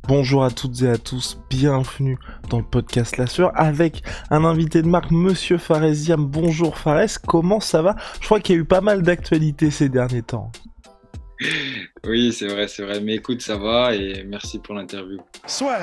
Bonjour à toutes et à tous, bienvenue dans le podcast La Sueur avec un invité de marque, Monsieur Faresiam. Bonjour Fares, comment ça va? Je crois qu'il y a eu pas mal d'actualités ces derniers temps. Oui, c'est vrai. Mais écoute, ça va et merci pour l'interview. Soit.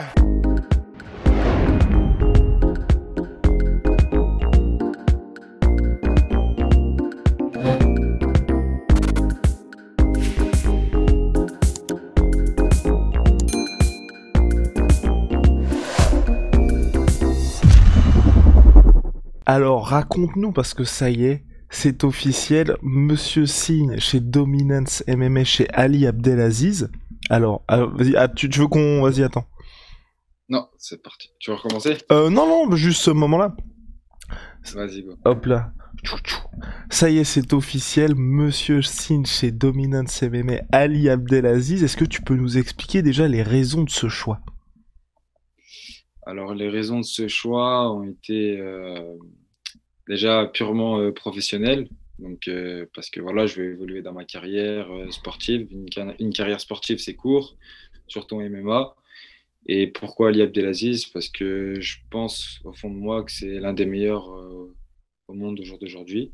Alors raconte-nous, parce que ça y est, c'est officiel, Monsieur signe chez Dominance MMA chez Ali Abdelaziz. Alors, vas-y, tu veux qu'on... Vas-y, attends. Non, c'est parti. Tu veux recommencer? Non, juste ce moment-là. Vas-y, go. Hop là. Ça y est, c'est officiel, Monsieur signe chez Dominance MMA Ali Abdelaziz. Est-ce que tu peux nous expliquer déjà les raisons de ce choix? Alors, les raisons de ce choix ont été déjà purement professionnelles. Donc, parce que voilà, je vais évoluer dans ma carrière sportive. Une carrière sportive, c'est court, surtout en MMA. Et pourquoi Ali Abdelaziz? Parce que je pense au fond de moi que c'est l'un des meilleurs au monde au jour d'aujourd'hui.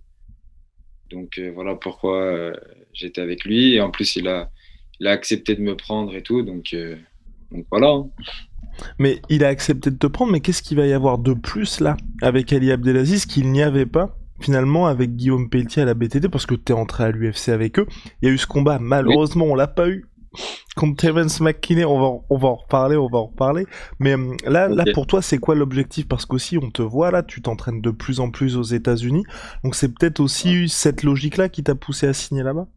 Donc, voilà pourquoi j'étais avec lui. Et en plus, il a accepté de me prendre et tout. Donc voilà, hein. Mais il a accepté de te prendre, mais qu'est-ce qu'il va y avoir de plus là avec Ali Abdelaziz qu'il n'y avait pas finalement avec Guillaume Pelletier à la BTT, parce que t'es entré à l'UFC avec eux. Il y a eu ce combat, malheureusement on l'a pas eu contre Terence McKinney. On va en reparler. Mais là Ok. pour toi c'est quoi l'objectif? Parce qu'aussi on te voit là, tu t'entraînes de plus en plus aux États-Unis, donc c'est peut-être aussi cette logique là qui t'a poussé à signer là-bas.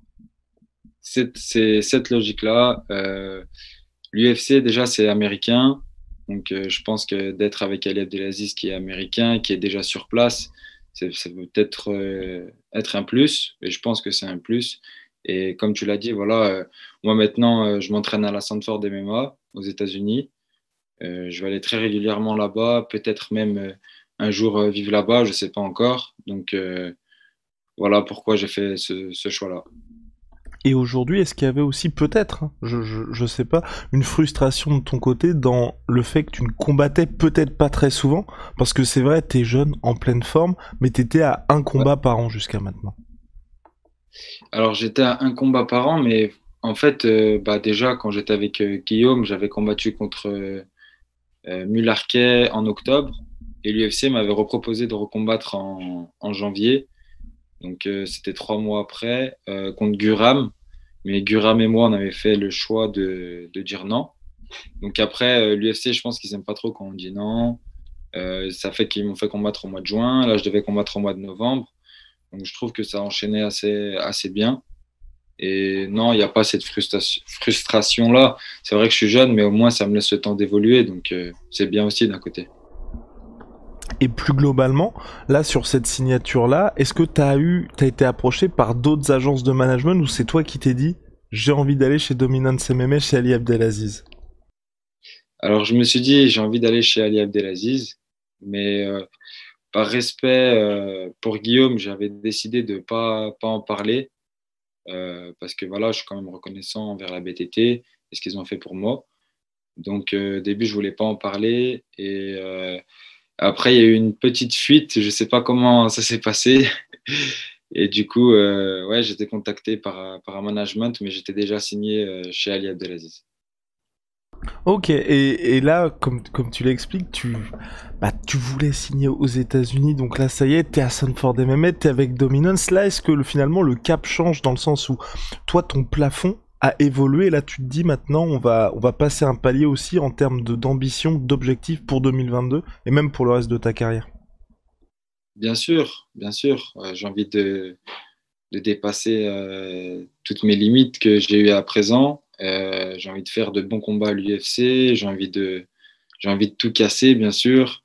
C'est cette logique-là. L'UFC, déjà, c'est américain. Donc, je pense que d'être avec Ali Abdelaziz, qui est américain, qui est déjà sur place, ça peut peut-être être un plus. Et je pense que c'est un plus. Et comme tu l'as dit, voilà, moi maintenant, je m'entraîne à la Sanford MMA aux États-Unis. Je vais aller très régulièrement là-bas, peut-être même un jour vivre là-bas, je ne sais pas encore. Donc, voilà pourquoi j'ai fait ce choix-là. Et aujourd'hui, est-ce qu'il y avait aussi peut-être, hein, je sais pas, une frustration de ton côté dans le fait que tu ne combattais peut-être pas très souvent? Parce que c'est vrai, t'es jeune, en pleine forme, mais t'étais à un combat par an jusqu'à maintenant. Alors, j'étais à un combat par an, mais en fait, bah, déjà, quand j'étais avec Guillaume, j'avais combattu contre Mularquet en octobre et l'UFC m'avait reproposé de recombattre en janvier. Donc, c'était 3 mois après contre Guram. Mais Guram et moi, on avait fait le choix de dire non. Donc, après, l'UFC, je pense qu'ils n'aiment pas trop quand on dit non. Ça fait qu'ils m'ont fait combattre au mois de juin. Là, je devais combattre au mois de novembre. Donc, je trouve que ça a enchaîné assez bien. Et non, il n'y a pas cette frustration-là. C'est vrai que je suis jeune, mais au moins, ça me laisse le temps d'évoluer. Donc, c'est bien aussi d'un côté. Et plus globalement, là, sur cette signature-là, est-ce que t'as été approché par d'autres agences de management ou c'est toi qui t'es dit, j'ai envie d'aller chez Dominance MMA, chez Ali Abdelaziz? Alors, je me suis dit, j'ai envie d'aller chez Ali Abdelaziz, mais par respect pour Guillaume, j'avais décidé de pas en parler parce que voilà, je suis quand même reconnaissant envers la BTT et ce qu'ils ont fait pour moi. Donc, au début, je voulais pas en parler et après, il y a eu une petite fuite, je sais pas comment ça s'est passé. Et du coup, ouais, j'étais contacté par un management, mais j'étais déjà signé chez Ali Abdelaziz. Ok, et là, comme tu l'expliques, tu voulais signer aux États-Unis, donc là, ça y est, t'es à Sanford MMA, t'es avec Dominance. Là, est-ce que finalement le cap change dans le sens où toi, ton plafond a évolué, là, tu te dis maintenant, on va passer un palier aussi en termes d'ambition, d'objectifs pour 2022 et même pour le reste de ta carrière? Bien sûr, j'ai envie de dépasser toutes mes limites que j'ai eues à présent. J'ai envie de faire de bons combats à l'UFC, j'ai envie de tout casser, bien sûr.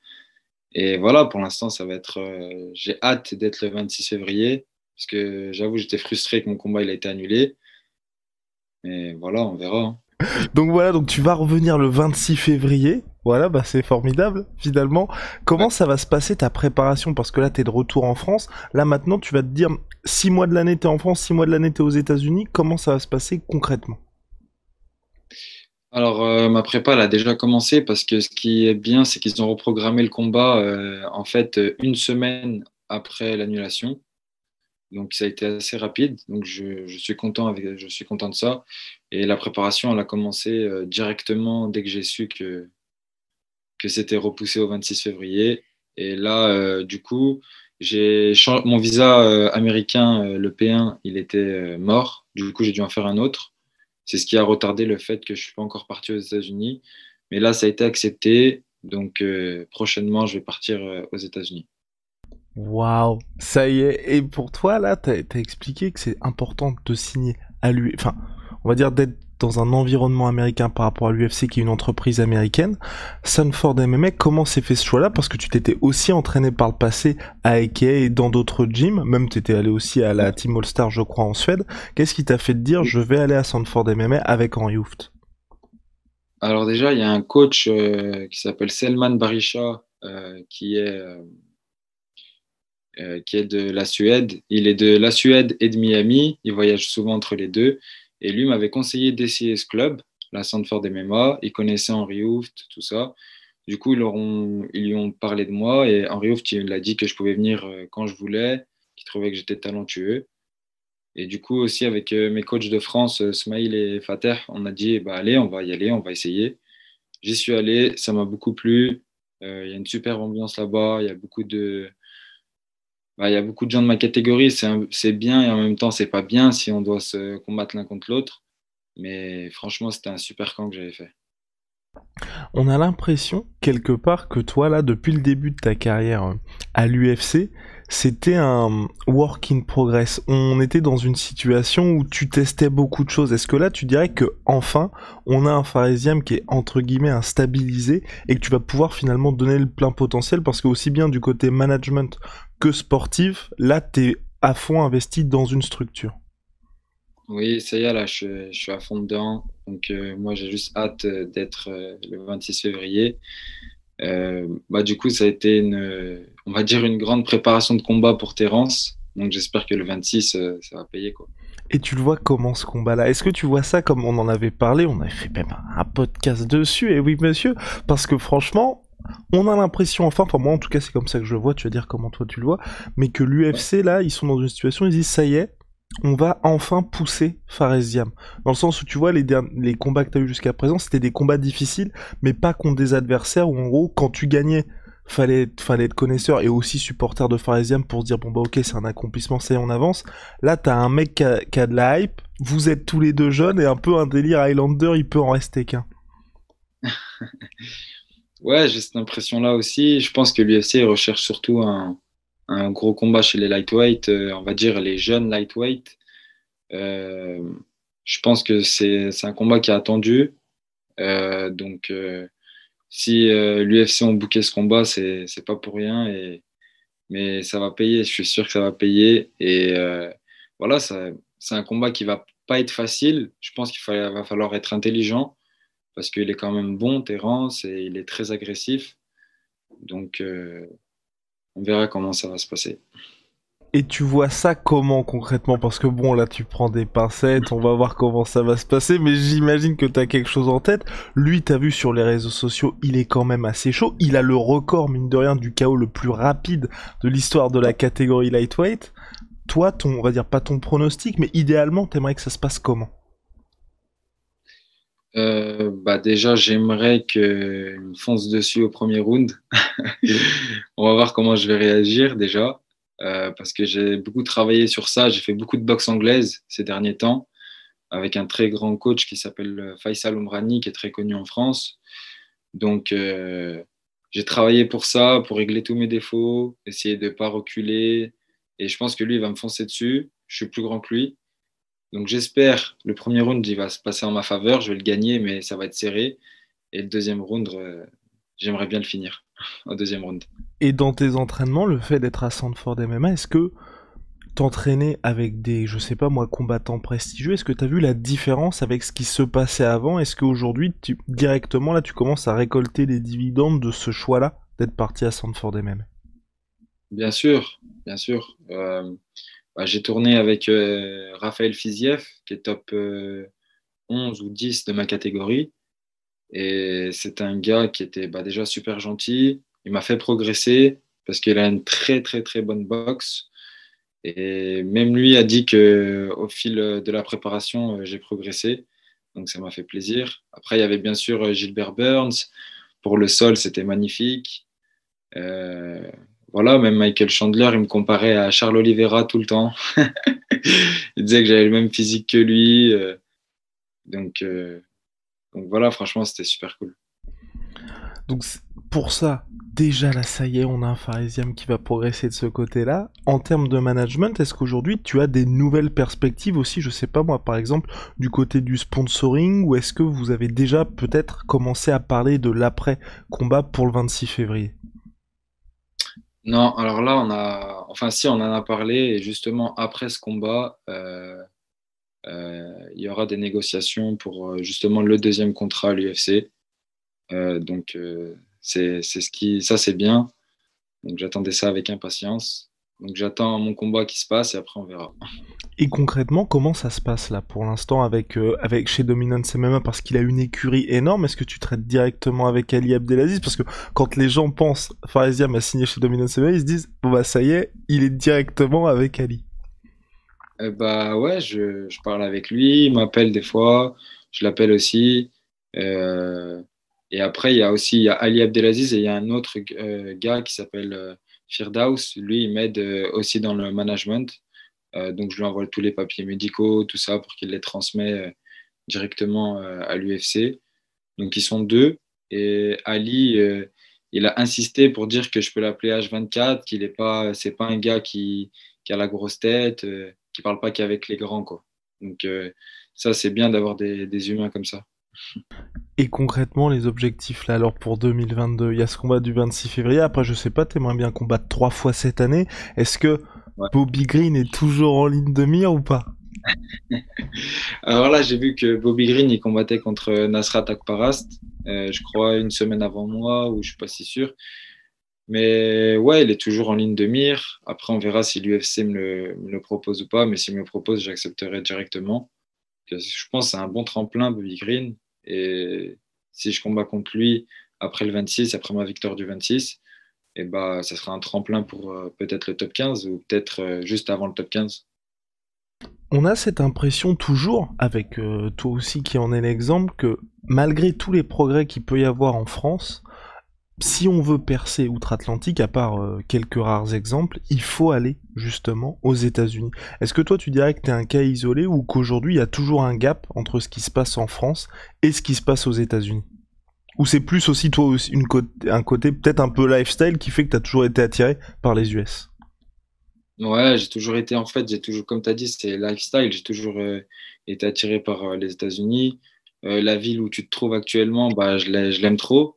Et voilà, pour l'instant, ça va être. J'ai hâte d'être le 26 février, parce que j'avoue, j'étais frustré que mon combat il a été annulé. Mais voilà, on verra, hein. Donc voilà, donc tu vas revenir le 26 février. Voilà, bah c'est formidable, finalement. Ouais. Comment ça va se passer ta préparation? Parce que là, t'es de retour en France. Là, maintenant, tu vas te dire, 6 mois de l'année, t'es en France, 6 mois de l'année, t'es aux États-Unis. Comment ça va se passer concrètement? Alors, ma prépa, elle a déjà commencé parce que ce qui est bien, c'est qu'ils ont reprogrammé le combat en fait une semaine après l'annulation. Donc, ça a été assez rapide. Donc, je suis content de ça. Et la préparation, elle a commencé directement dès que j'ai su que c'était repoussé au 26 février. Et là, du coup, mon visa américain, le P1, il était mort. Du coup, j'ai dû en faire un autre. C'est ce qui a retardé le fait que je suis pas encore parti aux États-Unis. Mais là, ça a été accepté. Donc, prochainement, je vais partir aux États-Unis. Waouh, ça y est. Et pour toi, là, t'as expliqué que c'est important de signer à lui, enfin, on va dire d'être dans un environnement américain par rapport à l'UFC qui est une entreprise américaine. Sanford MMA, comment s'est fait ce choix-là? Parce que tu t'étais aussi entraîné par le passé à Ike et dans d'autres gyms, même t'étais allé aussi à la Team All Star, je crois, en Suède. Qu'est-ce qui t'a fait te dire, je vais aller à Sanford MMA avec Henri Hooft? Alors déjà, il y a un coach qui s'appelle Selman Barisha, qui est de la Suède. Il est de la Suède et de Miami. Il voyage souvent entre les deux. Et lui m'avait conseillé d'essayer ce club, la Sanford MMA. Il connaissait Henry Hooft, tout ça. Du coup, ils lui ont parlé de moi et Henry Hooft, il a dit que je pouvais venir quand je voulais, qu'il trouvait que j'étais talentueux. Et du coup, aussi avec mes coachs de France, Smaïl et Fater, on a dit, bah, allez, on va y aller, on va essayer. J'y suis allé, ça m'a beaucoup plu. Il y a une super ambiance là-bas, il y a beaucoup de gens de ma catégorie, c'est bien et en même temps c'est pas bien si on doit se combattre l'un contre l'autre. Mais franchement, c'était un super camp que j'avais fait. On a l'impression, quelque part, que toi, là, depuis le début de ta carrière à l'UFC, c'était un work in progress. On était dans une situation où tu testais beaucoup de choses. Est-ce que là, tu dirais que enfin, on a un Faresiam qui est entre guillemets un stabilisé et que tu vas pouvoir finalement donner le plein potentiel parce que aussi bien du côté management que sportif, là, t'es à fond investi dans une structure. Oui, ça y est, là, je suis à fond dedans. Donc, moi, j'ai juste hâte d'être le 26 février. Bah, du coup, ça a été on va dire, une grande préparation de combat pour Terence. Donc, j'espère que le 26, ça va payer, quoi. Et tu le vois comment ce combat-là? Est-ce que tu vois ça comme on en avait parlé? On avait fait même un podcast dessus, et oui monsieur, parce que franchement, on a l'impression, enfin moi en tout cas c'est comme ça que je le vois, tu vas dire comment toi tu le vois, mais que Ouais. l'UFC là, ils sont dans une situation, ils disent ça y est, on va enfin pousser Faresiam. Dans le sens où tu vois, les combats que tu as eu jusqu'à présent, c'était des combats difficiles, mais pas contre des adversaires où en gros, quand tu gagnais, fallait être connaisseur et aussi supporter de Faresiam pour se dire bon bah ok, c'est un accomplissement, ça y est, on avance. Là, t'as un mec qui a de la hype, vous êtes tous les deux jeunes et un peu un délire Highlander, il peut en rester qu'un. Ouais, j'ai cette impression-là aussi. Je pense que l'UFC recherche surtout un gros combat chez les lightweight, on va dire les jeunes lightweight. Euh, je pense que c'est un combat qui est attendu. Donc, si l'UFC ont booké ce combat, c'est pas pour rien. Mais ça va payer. Je suis sûr que ça va payer. Et voilà, c'est un combat qui va pas être facile. Je pense va falloir être intelligent parce qu'il est quand même bon, Terence, et il est très agressif. Donc, on verra comment ça va se passer. Et tu vois ça comment concrètement? Parce que bon, là tu prends des pincettes, on va voir comment ça va se passer, mais j'imagine que t'as quelque chose en tête. Lui, t'as vu sur les réseaux sociaux, il est quand même assez chaud. Il a le record, mine de rien, du KO le plus rapide de l'histoire de la catégorie lightweight. Toi, on va dire pas ton pronostic, mais idéalement, t'aimerais que ça se passe comment? Bah déjà, j'aimerais qu'il me fonce dessus au premier round. On va voir comment je vais réagir déjà, parce que j'ai beaucoup travaillé sur ça. J'ai fait beaucoup de boxe anglaise ces derniers temps avec un très grand coach qui s'appelle Faisal Omrani, qui est très connu en France. Donc, j'ai travaillé pour ça, pour régler tous mes défauts, essayer de ne pas reculer. Et je pense que lui, il va me foncer dessus. Je suis plus grand que lui. Donc, j'espère le premier round, il va se passer en ma faveur. Je vais le gagner, mais ça va être serré. Et le deuxième round, j'aimerais bien le finir au deuxième round. Et dans tes entraînements, le fait d'être à Sanford MMA, est-ce que t'entraîner avec des, je sais pas moi, combattants prestigieux, est-ce que t'as vu la différence avec ce qui se passait avant? Est-ce qu'aujourd'hui, directement, là, tu commences à récolter les dividendes de ce choix-là, d'être parti à Sanford MM? Bien sûr, bien sûr. Bah, j'ai tourné avec Raphaël Fiziev, qui est top 11 ou 10 de ma catégorie. Et c'est un gars qui était déjà super gentil. Il m'a fait progresser parce qu'il a une très, très, très bonne boxe. Et même lui a dit que au fil de la préparation, j'ai progressé. Donc ça m'a fait plaisir. Après, il y avait bien sûr Gilbert Burns. Pour le sol, c'était magnifique. Euh, voilà, même Michael Chandler, il me comparait à Charles Oliveira tout le temps. Il disait que j'avais le même physique que lui. Donc, euh, donc voilà, franchement, c'était super cool. Donc pour ça, déjà là, ça y est, on a un Pharisium qui va progresser de ce côté-là. En termes de management, est-ce qu'aujourd'hui tu as des nouvelles perspectives aussi, je sais pas moi, par exemple, du côté du sponsoring, ou est-ce que vous avez déjà peut-être commencé à parler de l'après-combat pour le 26 février? Non, alors là, enfin si, on en a parlé, et justement, après ce combat, il y aura des négociations pour justement le deuxième contrat à l'UFC. C'est ça c'est bien. Donc j'attendais ça avec impatience. Donc j'attends mon combat qui se passe et après on verra. Et concrètement, comment ça se passe là pour l'instant avec chez Dominance MMA parce qu'il a une écurie énorme? Est-ce que tu traites directement avec Ali Abdelaziz? Parce que quand les gens pensent Faresiam a signé chez Dominance MMA, ils se disent bon bah ça y est, il est directement avec Ali. Bah ouais, je parle avec lui, il m'appelle des fois, je l'appelle aussi. Euh, et après il y a Ali Abdelaziz et il y a un autre gars qui s'appelle Firdaus. Lui, il m'aide aussi dans le management. Donc je lui envoie tous les papiers médicaux, tout ça pour qu'il les transmet directement à l'UFC. Donc ils sont deux. Et Ali, il a insisté pour dire que je peux l'appeler H24, qu'il est pas, c'est pas un gars qui a la grosse tête, qui parle pas qu'avec les grands, quoi. Donc ça, c'est bien d'avoir des humains comme ça. Et concrètement, les objectifs là, alors pour 2022, il y a ce combat du 26 février. Après, je sais pas, t'aimerais bien combattre 3 fois cette année. Est-ce que Ouais. Bobby Green est toujours en ligne de mire ou pas? Alors là, j'ai vu que Bobby Green, il combattait contre Nasrat Akparast, je crois une semaine avant moi, ou je suis pas si sûr. Mais ouais, il est toujours en ligne de mire. Après, on verra si l'UFC me le propose ou pas. Mais s'il me le propose, j'accepterai directement. Je pense que c'est un bon tremplin, Bobby Green. Et si je combats contre lui après le 26, après ma victoire du 26, et bah, ça sera un tremplin pour peut-être le top 15 ou peut-être juste avant le top 15. On a cette impression toujours, avec toi aussi qui en est l'exemple, que malgré tous les progrès qu'il peut y avoir en France, si on veut percer outre-Atlantique, à part quelques rares exemples, il faut aller justement aux États-Unis. Est-ce que toi tu dirais que t'es un cas isolé ou qu'aujourd'hui il y a toujours un gap entre ce qui se passe en France et ce qui se passe aux États-Unis? Ou c'est plus aussi toi aussi un côté peut-être un peu lifestyle qui fait que t'as toujours été attiré par les US? Ouais, j'ai toujours été, en fait, j'ai toujours, comme tu as dit, c'est lifestyle. J'ai toujours été attiré par les États-Unis. La ville où tu te trouves actuellement, bah, je l'aime trop.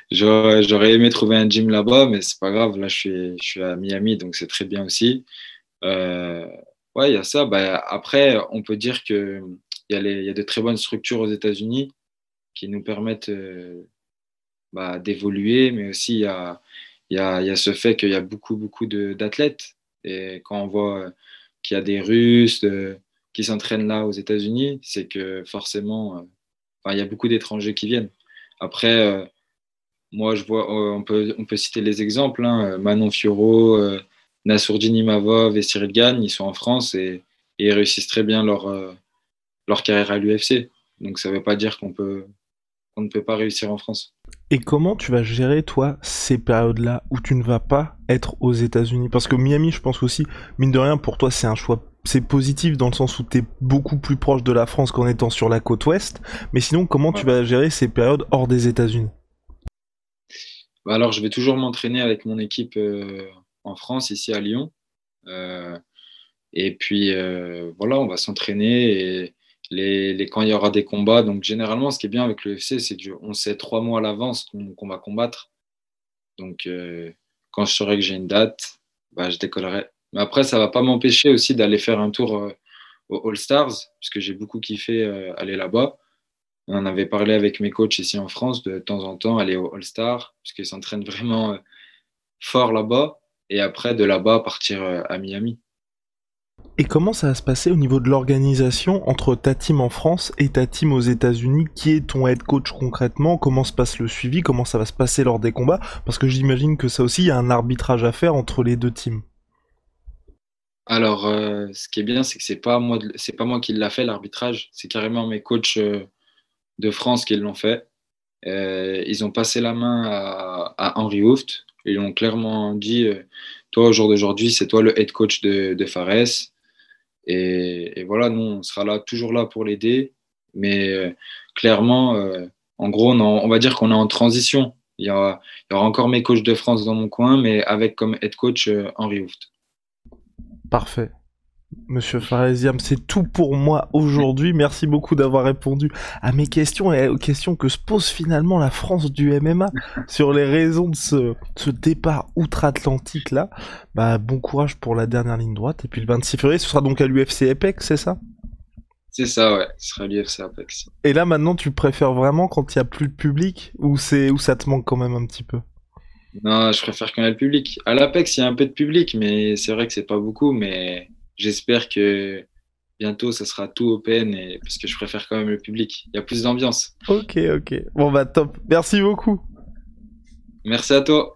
J'aurais aimé trouver un gym là-bas, mais c'est pas grave. Là, je suis à Miami, donc c'est très bien aussi. Euh, ouais, il y a ça. Bah, après, on peut dire que il y a de très bonnes structures aux États-Unis qui nous permettent d'évoluer, mais aussi il y a ce fait qu'il y a beaucoup, beaucoup d'athlètes. Et quand on voit qu'il y a des Russes qui s'entraînent là aux États-Unis, c'est que forcément, enfin, il y a beaucoup d'étrangers qui viennent. Après, moi, je vois, on peut citer les exemples, hein, Manon Fiorot, Nassourdine Imavov et Cyril Gagne, ils sont en France et ils réussissent très bien leur carrière à l'UFC. Donc, ça ne veut pas dire qu'on ne peut pas réussir en France. Et comment tu vas gérer, toi, ces périodes-là où tu ne vas pas être aux États-Unis? Parce que Miami, je pense aussi, mine de rien, pour toi, c'est un choix. C'est positif dans le sens où t'es beaucoup plus proche de la France qu'en étant sur la côte ouest. Mais sinon, comment Ouais. tu vas gérer ces périodes hors des États-Unis? Bah alors, je vais toujours m'entraîner avec mon équipe en France, ici à Lyon. Euh, et puis, voilà, on va s'entraîner et quand il y aura des combats. Donc, généralement, ce qui est bien avec le UFC, c'est qu'on sait 3 mois à l'avance qu'on va combattre. Donc, quand je saurai que j'ai une date, bah, je décollerai. Mais après, ça va pas m'empêcher aussi d'aller faire un tour au All Stars, puisque j'ai beaucoup kiffé aller là-bas. On en avait parlé avec mes coachs ici en France, de temps en temps, aller au All Star, puisqu'ils s'entraînent vraiment fort là-bas. Et après, de là-bas, partir à Miami. Et comment ça va se passer au niveau de l'organisation entre ta team en France et ta team aux États-Unis? Qui est ton head coach concrètement? Comment se passe le suivi? Comment ça va se passer lors des combats? Parce que j'imagine que ça aussi, il y a un arbitrage à faire entre les deux teams. Alors, ce qui est bien, c'est que c'est pas moi qui l'a fait, l'arbitrage. C'est carrément mes coachs de France qui l'ont fait. Ils ont passé la main à Henry Hooft. Ils ont clairement dit, toi, au jour d'aujourd'hui, c'est toi le head coach de Fares. Et voilà, nous, on sera là, toujours là pour l'aider. Mais clairement, en gros, on va dire qu'on est en transition. Il y aura encore mes coachs de France dans mon coin, mais avec comme head coach Henry Hooft. Parfait. Monsieur Faresiam, c'est tout pour moi aujourd'hui. Merci beaucoup d'avoir répondu à mes questions et aux questions que se pose finalement la France du MMA sur les raisons de ce départ outre-Atlantique là. Bah, bon courage pour la dernière ligne droite. Et puis le 26 février, ce sera donc à l'UFC Apex, c'est ça? C'est ça, ouais. Ce sera l'UFC Apex. Et là maintenant, tu préfères vraiment quand il y a plus de public ou où ça te manque quand même un petit peu? Non, je préfère quand il y a le public. À l'Apex, il y a un peu de public, mais c'est vrai que c'est pas beaucoup. Mais j'espère que bientôt, ça sera tout open parce que je préfère quand même le public. Il y a plus d'ambiance. Ok, ok. Bon bah top. Merci beaucoup. Merci à toi.